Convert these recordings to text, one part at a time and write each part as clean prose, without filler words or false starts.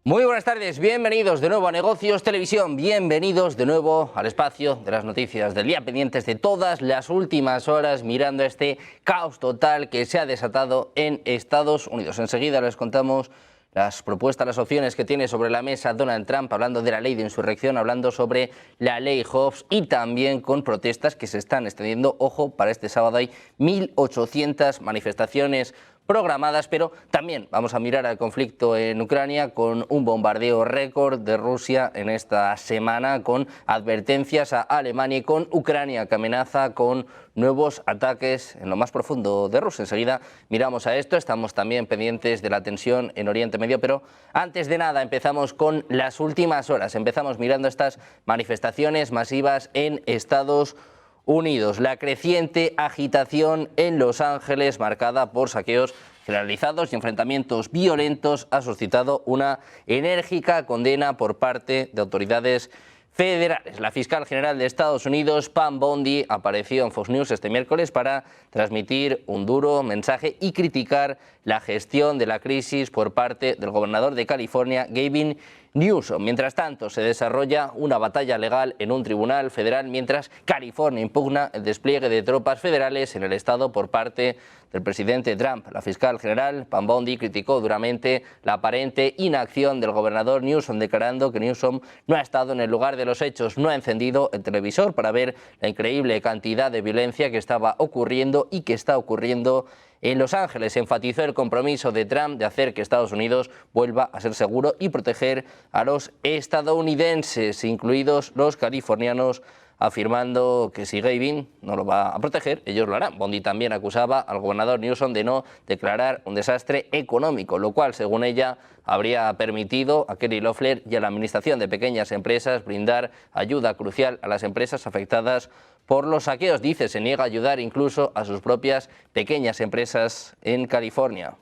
Muy buenas tardes, bienvenidos de nuevo a Negocios Televisión, bienvenidos de nuevo al espacio de las noticias del día, pendientes de todas las últimas horas, mirando este caos total que se ha desatado en Estados Unidos. Enseguida les contamos las propuestas, las opciones que tiene sobre la mesa Donald Trump, hablando de la ley de insurrección, hablando sobre la ley Hobbs y también con protestas que se están extendiendo. Ojo, para este sábado hay 1.800 manifestaciones programadas, pero también vamos a mirar al conflicto en Ucrania con un bombardeo récord de Rusia en esta semana, con advertencias a Alemania y con Ucrania que amenaza con nuevos ataques en lo más profundo de Rusia. Enseguida miramos a esto, estamos también pendientes de la tensión en Oriente Medio, pero antes de nada empezamos con las últimas horas, empezamos mirando estas manifestaciones masivas en Estados Unidos, la creciente agitación en Los Ángeles, marcada por saqueos generalizados y enfrentamientos violentos, ha suscitado una enérgica condena por parte de autoridades federales. La fiscal general de Estados Unidos, Pam Bondi, apareció en Fox News este miércoles para transmitir un duro mensaje y criticar la gestión de la crisis por parte del gobernador de California, Gavin Newsom. Mientras tanto, se desarrolla una batalla legal en un tribunal federal mientras California impugna el despliegue de tropas federales en el estado por parte del presidente Trump. La fiscal general, Pam Bondi, criticó duramente la aparente inacción del gobernador Newsom, declarando que Newsom no ha estado en el lugar de los hechos, no ha encendido el televisor para ver la increíble cantidad de violencia que estaba ocurriendo y que está ocurriendo en Los Ángeles. Enfatizó el compromiso de Trump de hacer que Estados Unidos vuelva a ser seguro y proteger a los estadounidenses, incluidos los californianos, afirmando que si Gavin no lo va a proteger, ellos lo harán. Bondi también acusaba al gobernador Newsom de no declarar un desastre económico, lo cual, según ella, habría permitido a Kelly Loeffler y a la Administración de Pequeñas Empresas brindar ayuda crucial a las empresas afectadas por los saqueos. Dice, se niega a ayudar incluso a sus propias pequeñas empresas en California.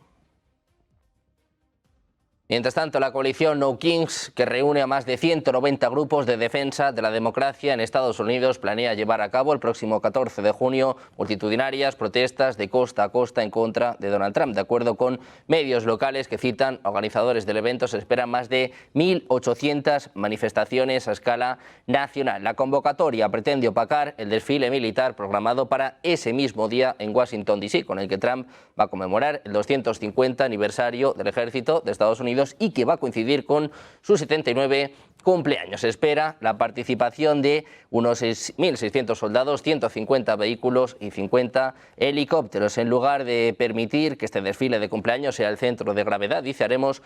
Mientras tanto, la coalición No Kings, que reúne a más de 190 grupos de defensa de la democracia en Estados Unidos, planea llevar a cabo el próximo 14 de junio multitudinarias protestas de costa a costa en contra de Donald Trump. De acuerdo con medios locales que citan a organizadores del evento, se esperan más de 1.800 manifestaciones a escala nacional. La convocatoria pretende opacar el desfile militar programado para ese mismo día en Washington, D.C., con el que Trump va a conmemorar el 250 aniversario del ejército de Estados Unidos y que va a coincidir con su 79 cumpleaños. Se espera la participación de unos 6.600 soldados, 150 vehículos y 50 helicópteros. En lugar de permitir que este desfile de cumpleaños sea el centro de gravedad, dice, haremos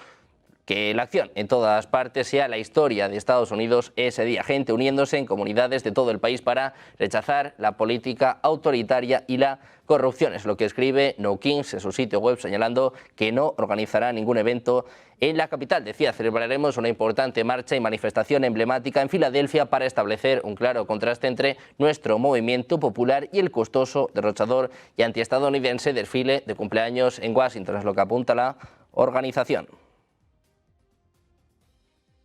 que la acción en todas partes sea la historia de Estados Unidos ese día. Gente uniéndose en comunidades de todo el país para rechazar la política autoritaria y la corrupción. Es lo que escribe No Kings en su sitio web, señalando que no organizará ningún evento en la capital. Decía, celebraremos una importante marcha y manifestación emblemática en Filadelfia para establecer un claro contraste entre nuestro movimiento popular y el costoso, derrochador y antiestadounidense desfile de cumpleaños en Washington. Es lo que apunta la organización.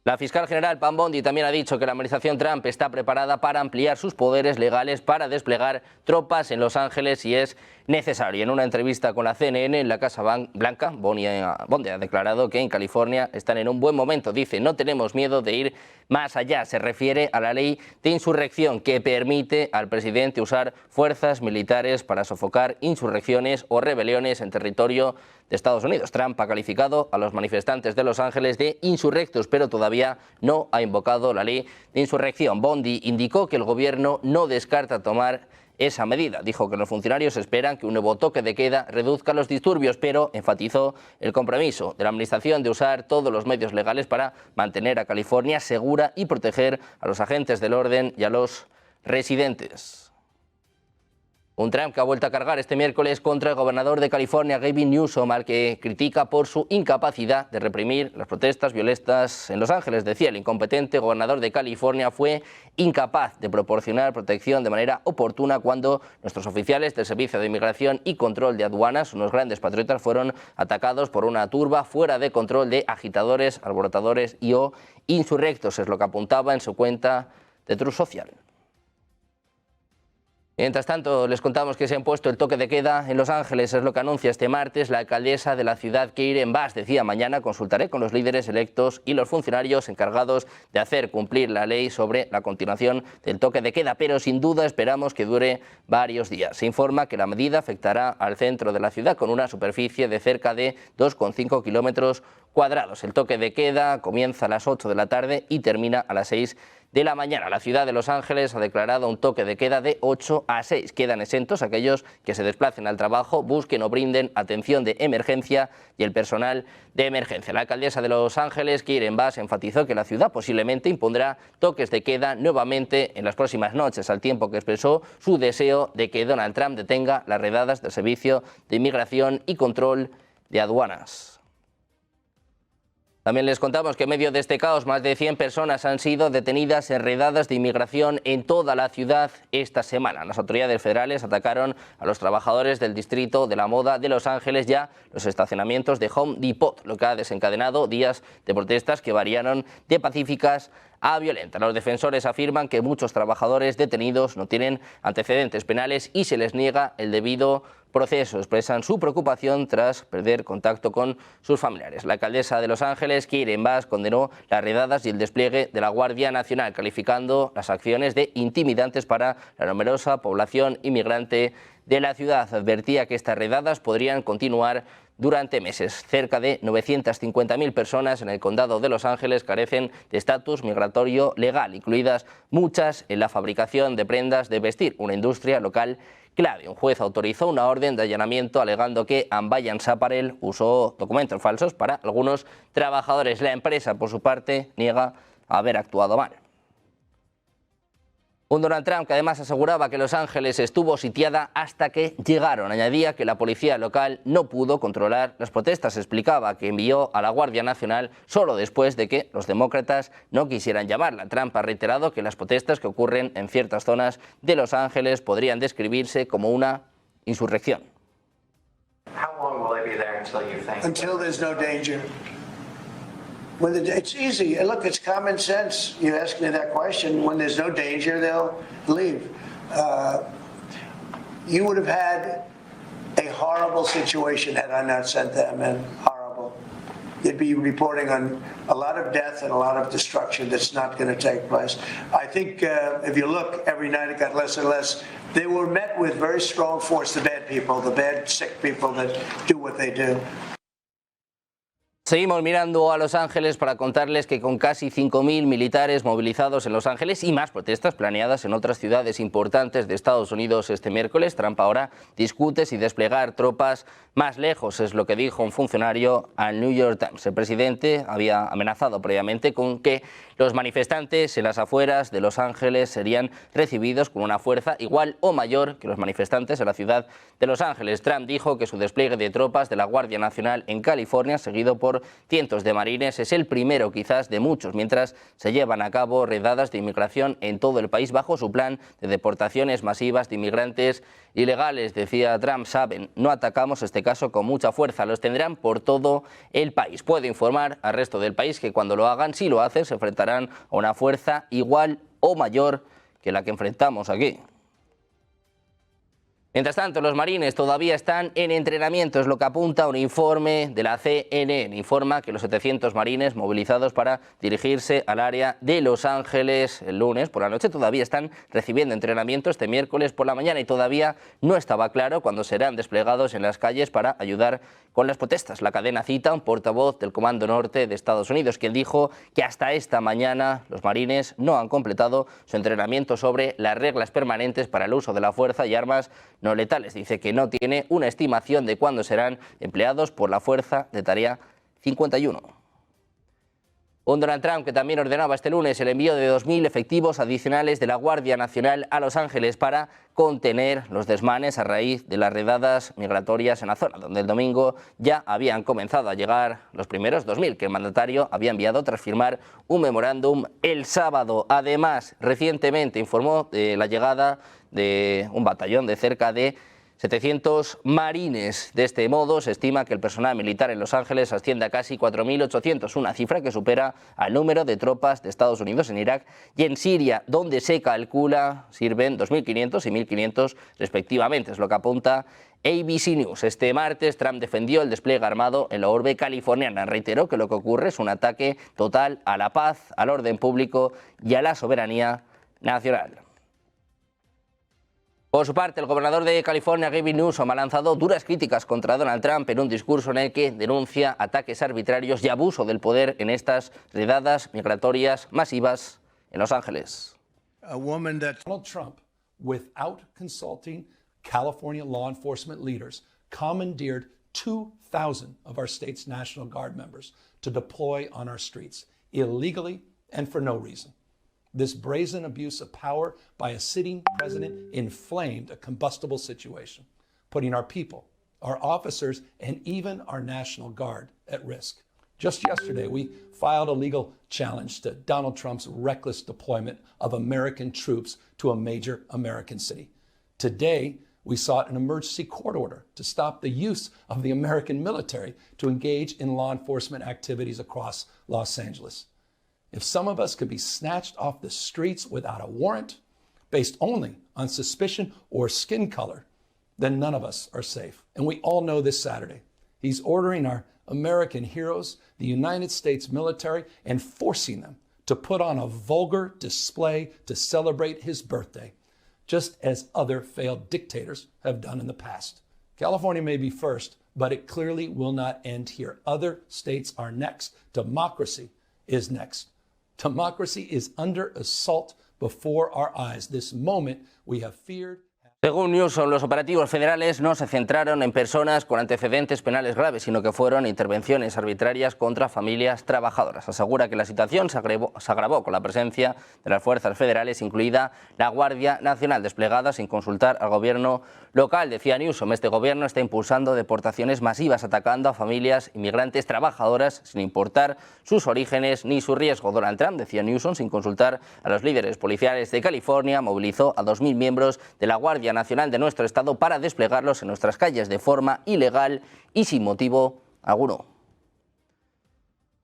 La fiscal general Pam Bondi también ha dicho que la administración Trump está preparada para ampliar sus poderes legales para desplegar tropas en Los Ángeles si es necesario. En una entrevista con la CNN en la Casa Blanca, Bondi ha declarado que en California están en un buen momento. Dice, no tenemos miedo de ir más allá. Se refiere a la ley de insurrección que permite al presidente usar fuerzas militares para sofocar insurrecciones o rebeliones en territorio de Estados Unidos. Trump ha calificado a los manifestantes de Los Ángeles de insurrectos, pero todavía no ha invocado la ley de insurrección. Bondi indicó que el gobierno no descarta tomar esa medida. Dijo que los funcionarios esperan que un nuevo toque de queda reduzca los disturbios, pero enfatizó el compromiso de la administración de usar todos los medios legales para mantener a California segura y proteger a los agentes del orden y a los residentes. Un Trump que ha vuelto a cargar este miércoles contra el gobernador de California, Gavin Newsom, al que critica por su incapacidad de reprimir las protestas violentas en Los Ángeles. Decía, el incompetente gobernador de California fue incapaz de proporcionar protección de manera oportuna cuando nuestros oficiales del Servicio de Inmigración y Control de Aduanas, unos grandes patriotas, fueron atacados por una turba fuera de control de agitadores, alborotadores y o insurrectos. Es lo que apuntaba en su cuenta de Truth Social. Mientras tanto, les contamos que se ha impuesto el toque de queda en Los Ángeles, es lo que anuncia este martes la alcaldesa de la ciudad, Karen Bass. Decía: mañana consultaré con los líderes electos y los funcionarios encargados de hacer cumplir la ley sobre la continuación del toque de queda, pero sin duda esperamos que dure varios días. Se informa que la medida afectará al centro de la ciudad con una superficie de cerca de 2,5 kilómetros cuadrados. El toque de queda comienza a las 8 de la tarde y termina a las 6 de la mañana. La ciudad de Los Ángeles ha declarado un toque de queda de 8 a 6. Quedan exentos aquellos que se desplacen al trabajo, busquen o brinden atención de emergencia y el personal de emergencia. La alcaldesa de Los Ángeles, Karen Bass, enfatizó que la ciudad posiblemente impondrá toques de queda nuevamente en las próximas noches, al tiempo que expresó su deseo de que Donald Trump detenga las redadas del Servicio de Inmigración y Control de Aduanas. También les contamos que en medio de este caos más de 100 personas han sido detenidas en redadas de inmigración en toda la ciudad esta semana. Las autoridades federales atacaron a los trabajadores del distrito de la moda de Los Ángeles y a los estacionamientos de Home Depot, lo que ha desencadenado días de protestas que variaron de pacíficas a violentas. Los defensores afirman que muchos trabajadores detenidos no tienen antecedentes penales y se les niega el debido proceso. Expresan su preocupación tras perder contacto con sus familiares. La alcaldesa de Los Ángeles, Karen Bass, condenó las redadas y el despliegue de la Guardia Nacional, calificando las acciones de intimidantes para la numerosa población inmigrante de la ciudad. Advertía que estas redadas podrían continuar durante meses. Cerca de 950.000 personas en el condado de Los Ángeles carecen de estatus migratorio legal, incluidas muchas en la fabricación de prendas de vestir, una industria local clave. Un juez autorizó una orden de allanamiento alegando que Ambayans Apparel usó documentos falsos para algunos trabajadores. La empresa, por su parte, niega haber actuado mal. Un Donald Trump que además aseguraba que Los Ángeles estuvo sitiada hasta que llegaron. Añadía que la policía local no pudo controlar las protestas. Explicaba que envió a la Guardia Nacional solo después de que los demócratas no quisieran llamarla. Trump ha reiterado que las protestas que ocurren en ciertas zonas de Los Ángeles podrían describirse como una insurrección. Until there's no danger. It's easy. Look, it's common sense. You ask me that question. When there's no danger, they'll leave. You would have had a horrible situation had I not sent them in. Horrible. You'd be reporting on a lot of death and a lot of destruction that's not going to take place. I think if you look, every night it got less and less. They were met with very strong force, the bad people, the bad, sick people that do what they do. Seguimos mirando a Los Ángeles para contarles que con casi 5.000 militares movilizados en Los Ángeles y más protestas planeadas en otras ciudades importantes de Estados Unidos este miércoles, Trump ahora discute si desplegar tropas más lejos, es lo que dijo un funcionario al New York Times. El presidente había amenazado previamente con que los manifestantes en las afueras de Los Ángeles serían recibidos con una fuerza igual o mayor que los manifestantes en la ciudad de Los Ángeles. Trump dijo que su despliegue de tropas de la Guardia Nacional en California, seguido por cientos de marines, es el primero quizás de muchos, mientras se llevan a cabo redadas de inmigración en todo el país bajo su plan de deportaciones masivas de inmigrantes ilegales. Decía Trump: saben, no atacamos este caso con mucha fuerza, los tendrán por todo el país. Puedo informar al resto del país que cuando lo hagan, si lo hacen, se enfrentarán a una fuerza igual o mayor que la que enfrentamos aquí. Mientras tanto, los marines todavía están en entrenamiento, es lo que apunta un informe de la CNN. Informa que los 700 marines movilizados para dirigirse al área de Los Ángeles el lunes por la noche todavía están recibiendo entrenamiento este miércoles por la mañana y todavía no estaba claro cuándo serán desplegados en las calles para ayudar con las protestas. La cadena cita a un portavoz del Comando Norte de Estados Unidos, quien dijo que hasta esta mañana los marines no han completado su entrenamiento sobre las reglas permanentes para el uso de la fuerza y armas no letales. Dice que no tiene una estimación de cuándo serán empleados por la Fuerza de Tarea 51. Un Donald Trump que también ordenaba este lunes el envío de 2.000 efectivos adicionales de la Guardia Nacional a Los Ángeles para contener los desmanes a raíz de las redadas migratorias en la zona, donde el domingo ya habían comenzado a llegar los primeros 2.000 que el mandatario había enviado tras firmar un memorándum el sábado. Además, recientemente informó de la llegada de un batallón de cerca de 700 marines. De este modo, se estima que el personal militar en Los Ángeles asciende a casi 4.800, una cifra que supera al número de tropas de Estados Unidos en Irak y en Siria, donde se calcula sirven 2.500 y 1.500 respectivamente, es lo que apunta ABC News. Este martes, Trump defendió el despliegue armado en la urbe californiana. Reiteró que lo que ocurre es un ataque total a la paz, al orden público y a la soberanía nacional. Por su parte, el gobernador de California, Gavin Newsom, ha lanzado duras críticas contra Donald Trump en un discurso en el que denuncia ataques arbitrarios y abuso del poder en estas redadas migratorias masivas en Los Ángeles. Donald Trump, without consulting California law enforcement leaders, commandeered 2,000 of our state's National Guard members to deploy on our streets, illegally and for no reason. This brazen abuse of power by a sitting president inflamed a combustible situation, putting our people, our officers, and even our National Guard at risk. Just yesterday, we filed a legal challenge to Donald Trump's reckless deployment of American troops to a major American city. Today, we sought an emergency court order to stop the use of the American military to engage in law enforcement activities across Los Angeles. If some of us could be snatched off the streets without a warrant, based only on suspicion or skin color, then none of us are safe. And we all know this Saturday, he's ordering our American heroes, the United States military, and forcing them to put on a vulgar display to celebrate his birthday, just as other failed dictators have done in the past. California may be first, but it clearly will not end here. Other states are next. Democracy is next. Democracy is under assault before our eyes. This moment we have feared. Según Newsom, los operativos federales no se centraron en personas con antecedentes penales graves, sino que fueron intervenciones arbitrarias contra familias trabajadoras. Asegura que la situación se agravó con la presencia de las fuerzas federales, incluida la Guardia Nacional, desplegada sin consultar al gobierno local. Decía Newsom, este gobierno está impulsando deportaciones masivas, atacando a familias inmigrantes trabajadoras sin importar sus orígenes ni su riesgo. Donald Trump, decía Newsom, sin consultar a los líderes policiales de California, movilizó a 2.000 miembros de la Guardia Nacional de nuestro estado para desplegarlos en nuestras calles de forma ilegal y sin motivo alguno.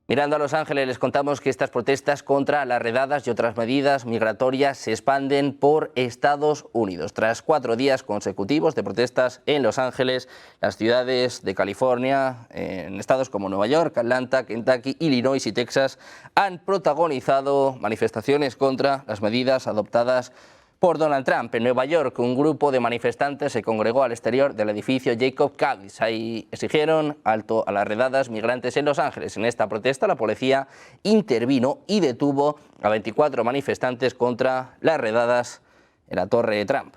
Mirando a Los Ángeles, les contamos que estas protestas contra las redadas y otras medidas migratorias se expanden por Estados Unidos. Tras 4 días consecutivos de protestas en Los Ángeles, las ciudades de California, en estados como Nueva York, Atlanta, Kentucky, Illinois y Texas, han protagonizado manifestaciones contra las medidas adoptadas por Donald Trump. En Nueva York, un grupo de manifestantes se congregó al exterior del edificio Jacob Cavs. Ahí exigieron alto a las redadas migrantes en Los Ángeles. En esta protesta, la policía intervino y detuvo a 24 manifestantes contra las redadas en la Torre de Trump.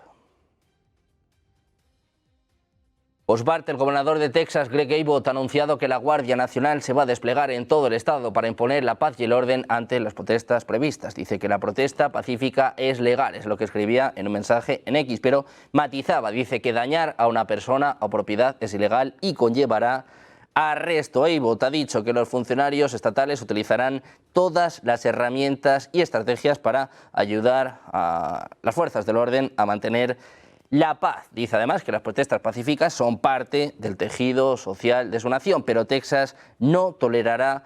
Por su parte, el gobernador de Texas, Greg Abbott, ha anunciado que la Guardia Nacional se va a desplegar en todo el estado para imponer la paz y el orden ante las protestas previstas. Dice que la protesta pacífica es legal, es lo que escribía en un mensaje en X, pero matizaba, dice que dañar a una persona o propiedad es ilegal y conllevará arresto. Abbott ha dicho que los funcionarios estatales utilizarán todas las herramientas y estrategias para ayudar a las fuerzas del orden a mantener la paz. Dice además que las protestas pacíficas son parte del tejido social de su nación, pero Texas no tolerará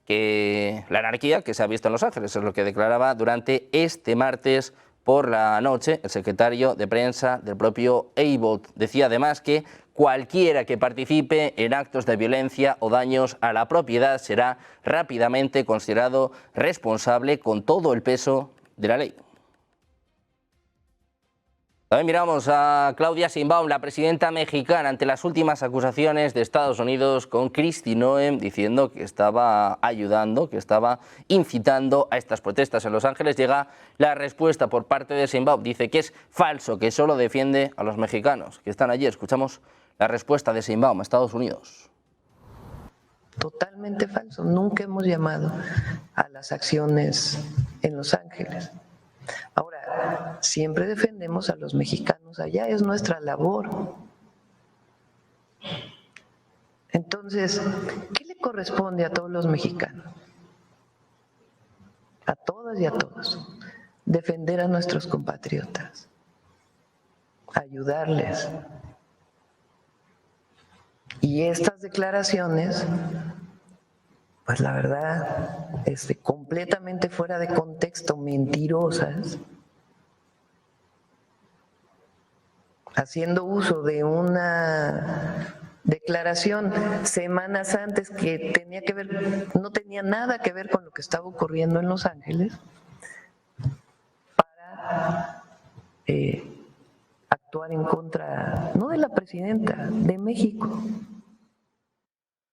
la anarquía que se ha visto en Los Ángeles. Es lo que declaraba durante este martes por la noche el secretario de prensa del propio Abbott. Decía además que cualquiera que participe en actos de violencia o daños a la propiedad será rápidamente considerado responsable con todo el peso de la ley. También miramos a Claudia Sheinbaum, la presidenta mexicana, ante las últimas acusaciones de Estados Unidos con Kristi Noem, diciendo que estaba ayudando, que estaba incitando a estas protestas en Los Ángeles. Llega la respuesta por parte de Sheinbaum. Dice que es falso, que solo defiende a los mexicanos que están allí. Escuchamos la respuesta de Sheinbaum a Estados Unidos. Totalmente falso. Nunca hemos llamado a las acciones en Los Ángeles. Ahora, siempre defendemos a los mexicanos allá, es nuestra labor. Entonces, ¿qué le corresponde a todos los mexicanos? A todas y a todos. Defender a nuestros compatriotas, ayudarles Y estas declaraciones, pues la verdad, completamente fuera de contexto, mentirosas, haciendo uso de una declaración semanas antes que tenía que ver, no tenía nada que ver con lo que estaba ocurriendo en Los Ángeles, para actuar en contra, no de la presidenta, de México.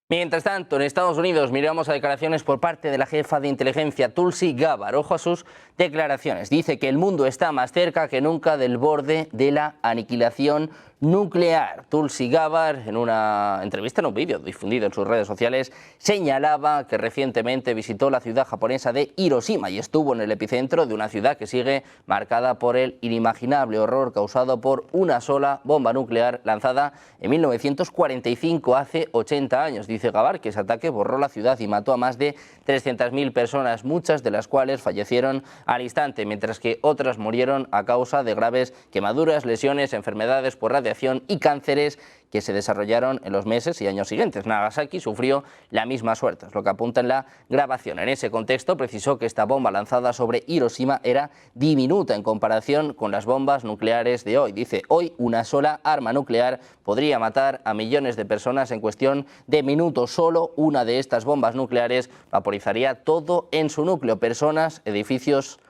Mientras tanto, en Estados Unidos miramos a declaraciones por parte de la jefa de inteligencia Tulsi Gabbard. Ojo a sus declaraciones. Dice que el mundo está más cerca que nunca del borde de la aniquilación nuclear. Tulsi Gabbard, en una entrevista, en un vídeo difundido en sus redes sociales, señalaba que recientemente visitó la ciudad japonesa de Hiroshima y estuvo en el epicentro de una ciudad que sigue marcada por el inimaginable horror causado por una sola bomba nuclear lanzada en 1945, hace 80 años. Dice Gabbard que ese ataque borró la ciudad y mató a más de 300.000 personas, muchas de las cuales fallecieron al instante, mientras que otras murieron a causa de graves quemaduras, lesiones, enfermedades por radiación y cánceres que se desarrollaron en los meses y años siguientes. Nagasaki sufrió la misma suerte, es lo que apunta en la grabación. En ese contexto precisó que esta bomba lanzada sobre Hiroshima era diminuta en comparación con las bombas nucleares de hoy. Dice, hoy una sola arma nuclear podría matar a millones de personas en cuestión de minutos. Solo una de estas bombas nucleares vaporizaría todo en su núcleo, personas, edificios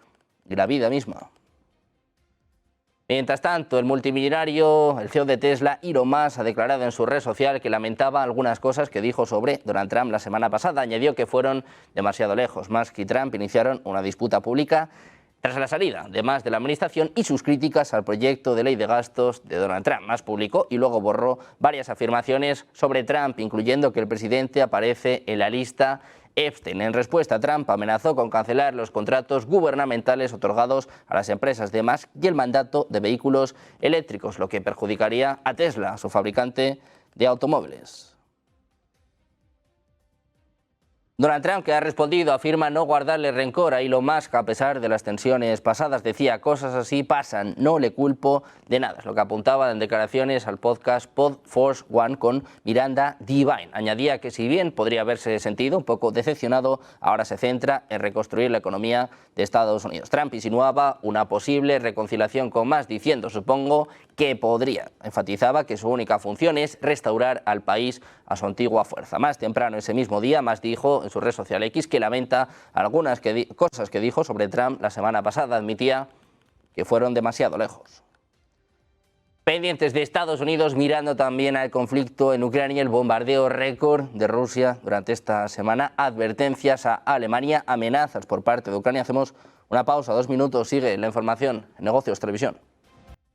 y la vida misma. Mientras tanto, el multimillonario, el CEO de Tesla, Elon Musk, ha declarado en su red social que lamentaba algunas cosas que dijo sobre Donald Trump la semana pasada. Añadió que fueron demasiado lejos. Musk y Trump iniciaron una disputa pública tras la salida de Musk de la administración y sus críticas al proyecto de ley de gastos de Donald Trump. Musk publicó y luego borró varias afirmaciones sobre Trump, incluyendo que el presidente aparece en la lista Epstein. En respuesta, Trump amenazó con cancelar los contratos gubernamentales otorgados a las empresas de Musk y el mandato de vehículos eléctricos, lo que perjudicaría a Tesla, su fabricante de automóviles. Donald Trump, que ha respondido, afirma no guardarle rencor a Elon Musk a pesar de las tensiones pasadas. Decía, cosas así pasan, no le culpo de nada. Es lo que apuntaba en declaraciones al podcast Pod Force One con Miranda Devine. Añadía que si bien podría haberse sentido un poco decepcionado, ahora se centra en reconstruir la economía de Estados Unidos. Trump insinuaba una posible reconciliación con Musk, diciendo, supongo que podría. Enfatizaba que su única función es restaurar al país a su antigua fuerza. Más temprano ese mismo día, Musk dijo en su red social X que lamenta algunas cosas que dijo sobre Trump la semana pasada. Admitía que fueron demasiado lejos. Pendientes de Estados Unidos, mirando también al conflicto en Ucrania, el bombardeo récord de Rusia durante esta semana, advertencias a Alemania, amenazas por parte de Ucrania. Hacemos una pausa, 2 minutos, sigue la información en Negocios Televisión.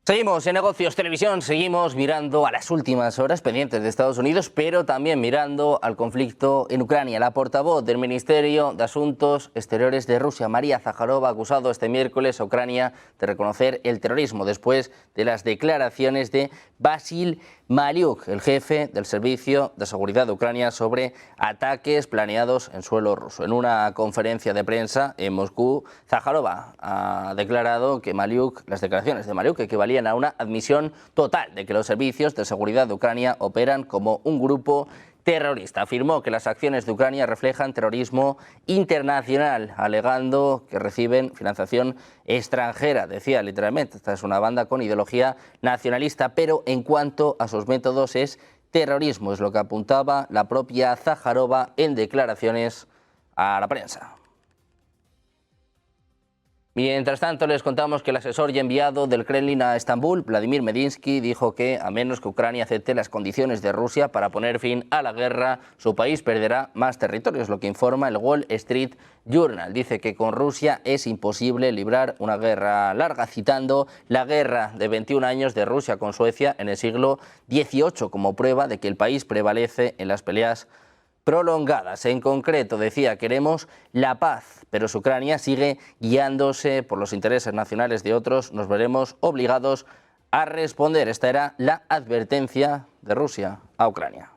Seguimos en Negocios Televisión, seguimos mirando a las últimas horas pendientes de Estados Unidos, pero también mirando al conflicto en Ucrania. La portavoz del Ministerio de Asuntos Exteriores de Rusia, María Zakharova, ha acusado este miércoles a Ucrania de reconocer el terrorismo después de las declaraciones de Vasil Maliuk, el jefe del Servicio de Seguridad de Ucrania, sobre ataques planeados en suelo ruso. En una conferencia de prensa en Moscú, Zakharova ha declarado que las declaraciones de Maliuk equivalían a una admisión total de que los servicios de seguridad de Ucrania operan como un grupo terrorista. Afirmó que las acciones de Ucrania reflejan terrorismo internacional, alegando que reciben financiación extranjera. Decía literalmente, esta es una banda con ideología nacionalista, pero en cuanto a sus métodos es terrorismo, es lo que apuntaba la propia Zakharova en declaraciones a la prensa. Mientras tanto, les contamos que el asesor y enviado del Kremlin a Estambul, Vladimir Medinsky, dijo que a menos que Ucrania acepte las condiciones de Rusia para poner fin a la guerra, su país perderá más territorios, lo que informa el Wall Street Journal. Dice que con Rusia es imposible librar una guerra larga, citando la guerra de 21 años de Rusia con Suecia en el siglo XVIII como prueba de que el país prevalece en las peleas prolongadas. En concreto, decía, queremos la paz, pero si Ucrania sigue guiándose por los intereses nacionales de otros, nos veremos obligados a responder. Esta era la advertencia de Rusia a Ucrania.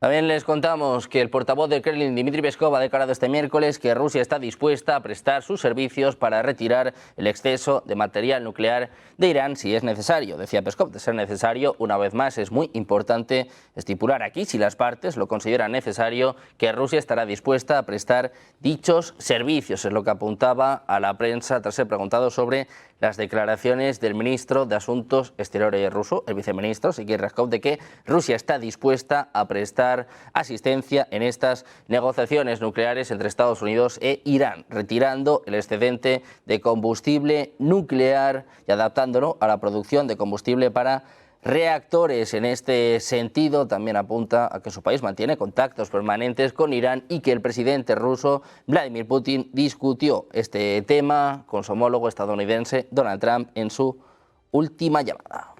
También les contamos que el portavoz del Kremlin, Dmitry Peskov, ha declarado este miércoles que Rusia está dispuesta a prestar sus servicios para retirar el exceso de material nuclear de Irán si es necesario. Decía Peskov, de ser necesario, una vez más, es muy importante estipular aquí, si las partes lo consideran necesario, que Rusia estará dispuesta a prestar dichos servicios. Es lo que apuntaba a la prensa tras ser preguntado sobre las declaraciones del ministro de Asuntos Exteriores ruso, el viceministro Sergei Ryabkov, de que Rusia está dispuesta a prestar asistencia en estas negociaciones nucleares entre Estados Unidos e Irán, retirando el excedente de combustible nuclear y adaptándolo a la producción de combustible para reactores. En este sentido, también apunta a que su país mantiene contactos permanentes con Irán y que el presidente ruso Vladimir Putin discutió este tema con su homólogo estadounidense Donald Trump en su última llamada.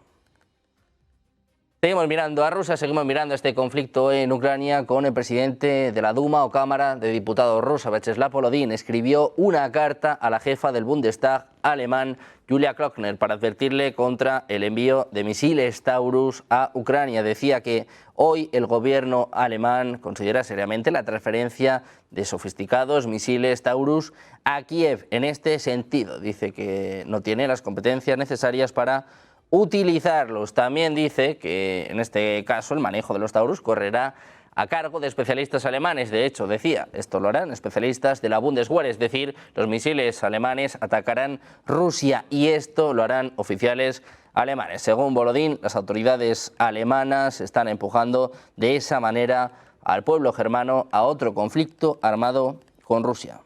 Seguimos mirando a Rusia, seguimos mirando este conflicto en Ucrania con el presidente de la Duma o Cámara de Diputados rusa, Vyacheslav Volodin. Escribió una carta a la jefa del Bundestag alemán, Julia Klöckner, para advertirle contra el envío de misiles Taurus a Ucrania. Decía que hoy el gobierno alemán considera seriamente la transferencia de sofisticados misiles Taurus a Kiev. En este sentido, dice que no tiene las competencias necesarias para utilizarlos. También dice que en este caso el manejo de los Taurus correrá a cargo de especialistas alemanes. De hecho, decía, esto lo harán especialistas de la Bundeswehr, es decir, los misiles alemanes atacarán Rusia y esto lo harán oficiales alemanes. Según Volodin, las autoridades alemanas están empujando de esa manera al pueblo germano a otro conflicto armado con Rusia.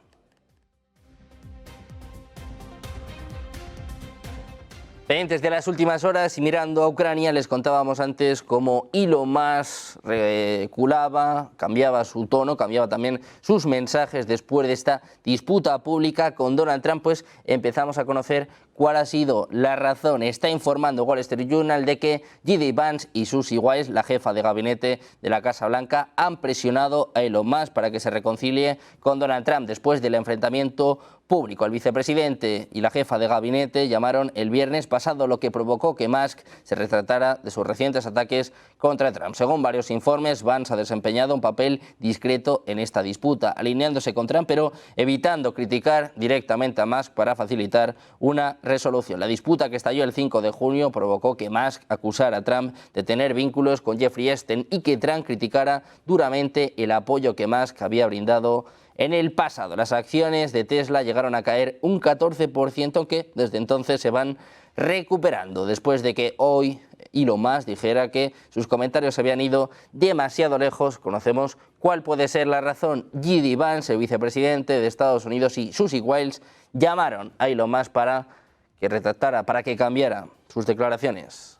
Pendientes de las últimas horas y mirando a Ucrania, les contábamos antes cómo Elon Musk reculaba, cambiaba su tono, cambiaba también sus mensajes después de esta disputa pública con Donald Trump. Pues empezamos a conocer cuál ha sido la razón. Está informando Wall Street Journal de que J.D. Vance y Susie Wiles, la jefa de gabinete de la Casa Blanca, han presionado a Elon Musk para que se reconcilie con Donald Trump después del enfrentamiento público. El vicepresidente y la jefa de gabinete llamaron el viernes pasado, lo que provocó que Musk se retratara de sus recientes ataques contra Trump. Según varios informes, Vance ha desempeñado un papel discreto en esta disputa, alineándose con Trump, pero evitando criticar directamente a Musk para facilitar una resolución. La disputa que estalló el 5 de junio provocó que Musk acusara a Trump de tener vínculos con Jeffrey Epstein y que Trump criticara duramente el apoyo que Musk había brindado en el pasado. Las acciones de Tesla llegaron a caer un 14%, aunque desde entonces se van recuperando, después de que hoy Elon Musk dijera que sus comentarios se habían ido demasiado lejos. Conocemos cuál puede ser la razón. J.D. Vance, el vicepresidente de Estados Unidos, y Susie Wiles llamaron a Elon Musk para que retractara, para que cambiara sus declaraciones.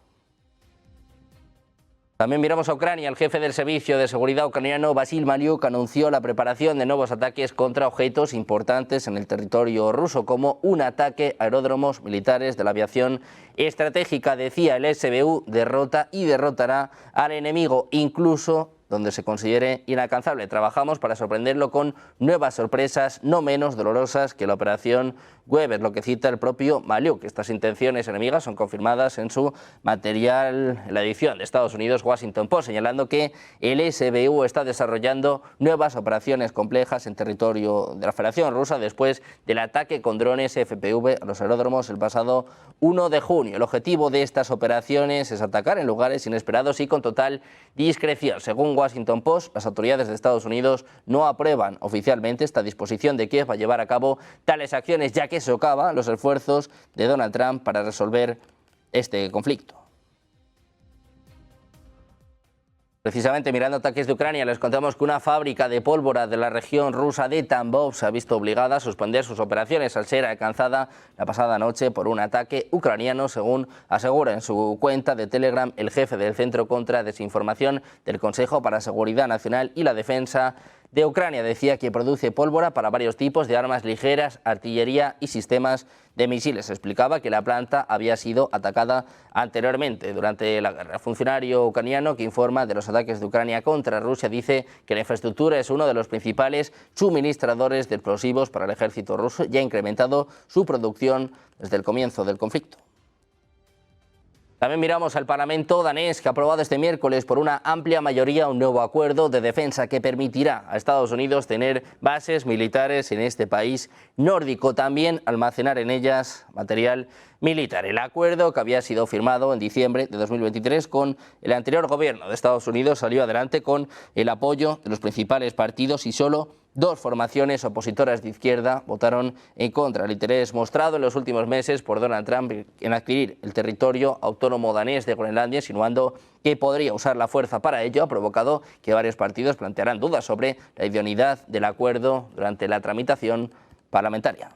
También miramos a Ucrania. El jefe del Servicio de Seguridad ucraniano, Vasil Maliuk, anunció la preparación de nuevos ataques contra objetos importantes en el territorio ruso, como un ataque a aeródromos militares de la aviación estratégica. Decía, el SBU derrota y derrotará al enemigo, incluso donde se considere inalcanzable. Trabajamos para sorprenderlo con nuevas sorpresas no menos dolorosas que la operación Weber, lo que cita el propio Maliuk. Estas intenciones enemigas son confirmadas en su material, en la edición de Estados Unidos Washington Post, señalando que el SBU está desarrollando nuevas operaciones complejas en territorio de la Federación Rusa después del ataque con drones FPV a los aeródromos el pasado 1 de junio. El objetivo de estas operaciones es atacar en lugares inesperados y con total discreción. Según Washington Post, las autoridades de Estados Unidos no aprueban oficialmente esta disposición de Kiev a llevar a cabo tales acciones, ya que socava los esfuerzos de Donald Trump para resolver este conflicto. Precisamente mirando ataques de Ucrania, les contamos que una fábrica de pólvora de la región rusa de Tambov se ha visto obligada a suspender sus operaciones al ser alcanzada la pasada noche por un ataque ucraniano, según asegura en su cuenta de Telegram el jefe del Centro contra Desinformación del Consejo para Seguridad Nacional y la Defensa de Ucrania. Decía que produce pólvora para varios tipos de armas ligeras, artillería y sistemas de misiles. Explicaba que la planta había sido atacada anteriormente durante la guerra. El funcionario ucraniano que informa de los ataques de Ucrania contra Rusia dice que la infraestructura es uno de los principales suministradores de explosivos para el ejército ruso y ha incrementado su producción desde el comienzo del conflicto. También miramos al Parlamento danés, que ha aprobado este miércoles por una amplia mayoría un nuevo acuerdo de defensa que permitirá a Estados Unidos tener bases militares en este país nórdico, también almacenar en ellas material militar. El acuerdo, que había sido firmado en diciembre de 2023 con el anterior gobierno de Estados Unidos, salió adelante con el apoyo de los principales partidos y solo 2 formaciones opositoras de izquierda votaron en contra. El interés mostrado en los últimos meses por Donald Trump en adquirir el territorio autónomo danés de Groenlandia, insinuando que podría usar la fuerza para ello, ha provocado que varios partidos plantearan dudas sobre la idoneidad del acuerdo durante la tramitación parlamentaria.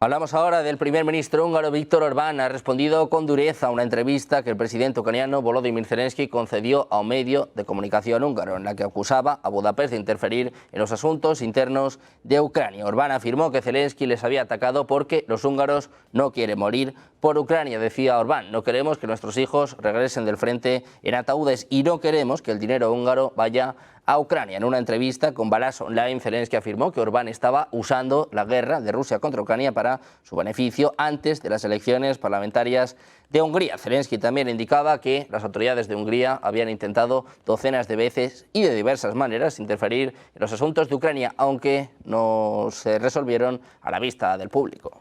Hablamos ahora del primer ministro húngaro Viktor Orbán. Ha respondido con dureza a una entrevista que el presidente ucraniano Volodymyr Zelensky concedió a un medio de comunicación húngaro, en la que acusaba a Budapest de interferir en los asuntos internos de Ucrania. Orbán afirmó que Zelensky les había atacado porque los húngaros no quieren morir por Ucrania. Decía Orbán: no queremos que nuestros hijos regresen del frente en ataúdes y no queremos que el dinero húngaro vaya a Ucrania. En una entrevista con Balázs Online, Zelensky afirmó que Orbán estaba usando la guerra de Rusia contra Ucrania para su beneficio antes de las elecciones parlamentarias de Hungría. Zelensky también indicaba que las autoridades de Hungría habían intentado docenas de veces y de diversas maneras interferir en los asuntos de Ucrania, aunque no se resolvieron a la vista del público.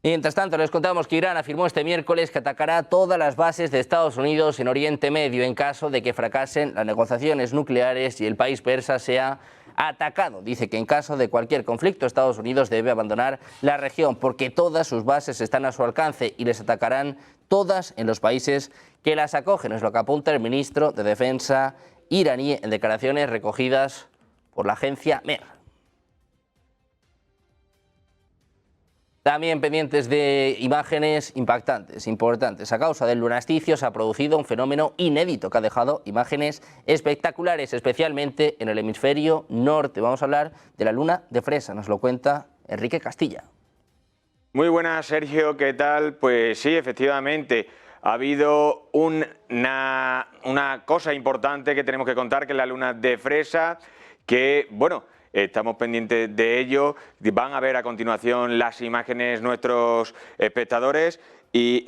Mientras tanto, les contamos que Irán afirmó este miércoles que atacará todas las bases de Estados Unidos en Oriente Medio en caso de que fracasen las negociaciones nucleares y el país persa sea atacado. Dice que en caso de cualquier conflicto, Estados Unidos debe abandonar la región porque todas sus bases están a su alcance y les atacarán todas en los países que las acogen. Es lo que apunta el ministro de Defensa iraní en declaraciones recogidas por la agencia MER. También pendientes de imágenes impactantes, importantes. A causa del lunasticio se ha producido un fenómeno inédito que ha dejado imágenes espectaculares, especialmente en el hemisferio norte. Vamos a hablar de la luna de fresa, nos lo cuenta Enrique Castilla. Muy buenas, Sergio, ¿qué tal? Pues sí, efectivamente, ha habido una cosa importante que tenemos que contar, que es la luna de fresa, que, bueno, estamos pendientes de ello. Van a ver a continuación las imágenes nuestros espectadores y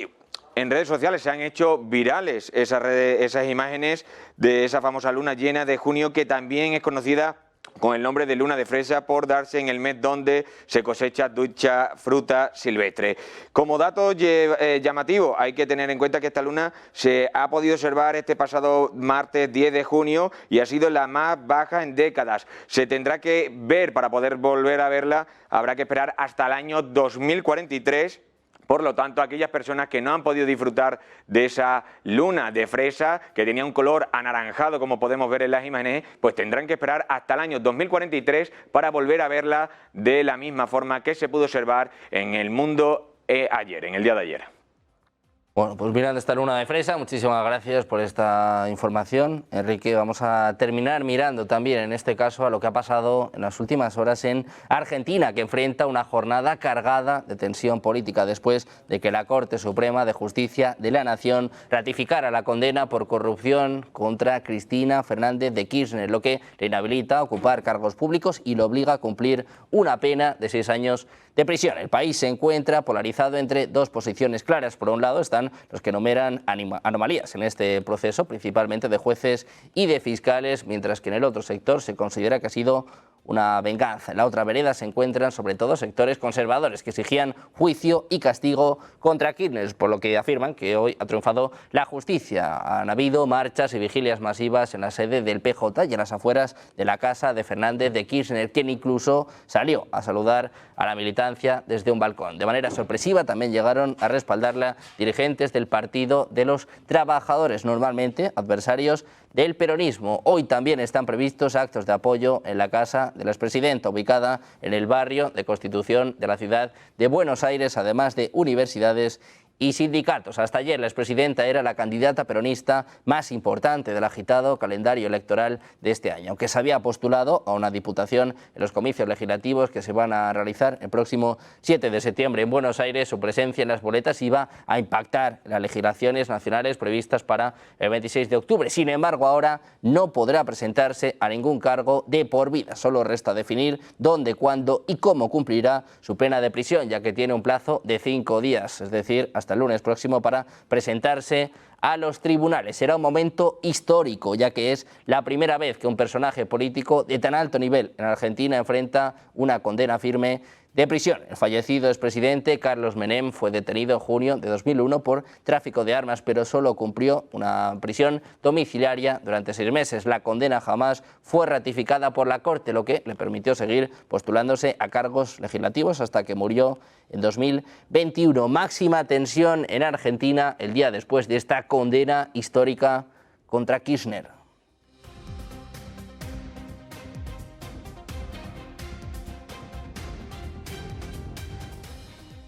en redes sociales se han hecho virales esas imágenes de esa famosa luna llena de junio, que también es conocida con el nombre de luna de fresa por darse en el mes donde se cosecha dicha fruta silvestre. Como dato llamativo, hay que tener en cuenta que esta luna se ha podido observar este pasado martes 10 de junio y ha sido la más baja en décadas. Se tendrá que ver, para poder volver a verla, habrá que esperar hasta el año 2043. Por lo tanto, aquellas personas que no han podido disfrutar de esa luna de fresa, que tenía un color anaranjado, como podemos ver en las imágenes, pues tendrán que esperar hasta el año 2043 para volver a verla de la misma forma que se pudo observar en el mundo ayer, en el día de ayer. Bueno, pues mirando esta luna de fresa, muchísimas gracias por esta información, Enrique. Vamos a terminar mirando también, en este caso, a lo que ha pasado en las últimas horas en Argentina, que enfrenta una jornada cargada de tensión política después de que la Corte Suprema de Justicia de la Nación ratificara la condena por corrupción contra Cristina Fernández de Kirchner, lo que le inhabilita a ocupar cargos públicos y lo obliga a cumplir una pena de 6 años de prisión. El país se encuentra polarizado entre 2 posiciones claras. Por un lado están los que enumeran anomalías en este proceso, principalmente de jueces y de fiscales, mientras que en el otro sector se considera que ha sido una venganza. En la otra vereda se encuentran sobre todo sectores conservadores que exigían juicio y castigo contra Kirchner, por lo que afirman que hoy ha triunfado la justicia. Han habido marchas y vigilias masivas en la sede del PJ y en las afueras de la casa de Fernández de Kirchner, quien incluso salió a saludar a la militancia desde un balcón. De manera sorpresiva también llegaron a respaldarla dirigentes del Partido de los Trabajadores, normalmente adversarios del peronismo. Hoy también están previstos actos de apoyo en la casa de la expresidenta, ubicada en el barrio de Constitución de la ciudad de Buenos Aires, además de universidades y sindicatos. Hasta ayer la expresidenta era la candidata peronista más importante del agitado calendario electoral de este año, aunque se había postulado a una diputación en los comicios legislativos que se van a realizar el próximo 7 de septiembre en Buenos Aires. Su presencia en las boletas iba a impactar en las legislaciones nacionales previstas para el 26 de octubre. Sin embargo, ahora no podrá presentarse a ningún cargo de por vida. Solo resta definir dónde, cuándo y cómo cumplirá su pena de prisión, ya que tiene un plazo de 5 días, es decir, hasta el lunes próximo, para presentarse a los tribunales. Será un momento histórico, ya que es la primera vez que un personaje político de tan alto nivel en Argentina enfrenta una condena firme de prisión. El fallecido expresidente Carlos Menem fue detenido en junio de 2001 por tráfico de armas, pero solo cumplió una prisión domiciliaria durante 6 meses. La condena jamás fue ratificada por la Corte, lo que le permitió seguir postulándose a cargos legislativos hasta que murió en 2021. Máxima tensión en Argentina el día después de esta condena histórica contra Kirchner.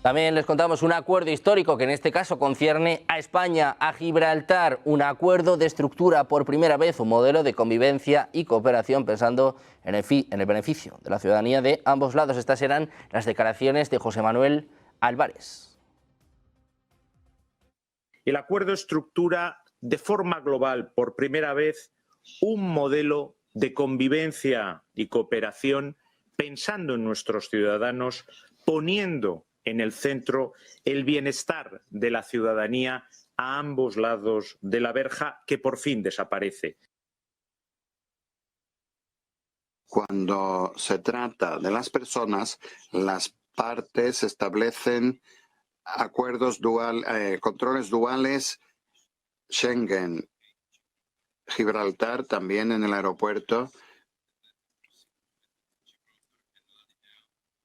También les contamos un acuerdo histórico que en este caso concierne a España, a Gibraltar, un acuerdo de estructura por primera vez, un modelo de convivencia y cooperación pensando en el beneficio de la ciudadanía de ambos lados. Estas serán las declaraciones de José Manuel Álvarez. El acuerdo estructura de forma global por primera vez un modelo de convivencia y cooperación pensando en nuestros ciudadanos, poniendo en el centro el bienestar de la ciudadanía a ambos lados de la verja que por fin desaparece. Cuando se trata de las personas, las partes establecen acuerdos controles duales, Schengen, Gibraltar también en el aeropuerto,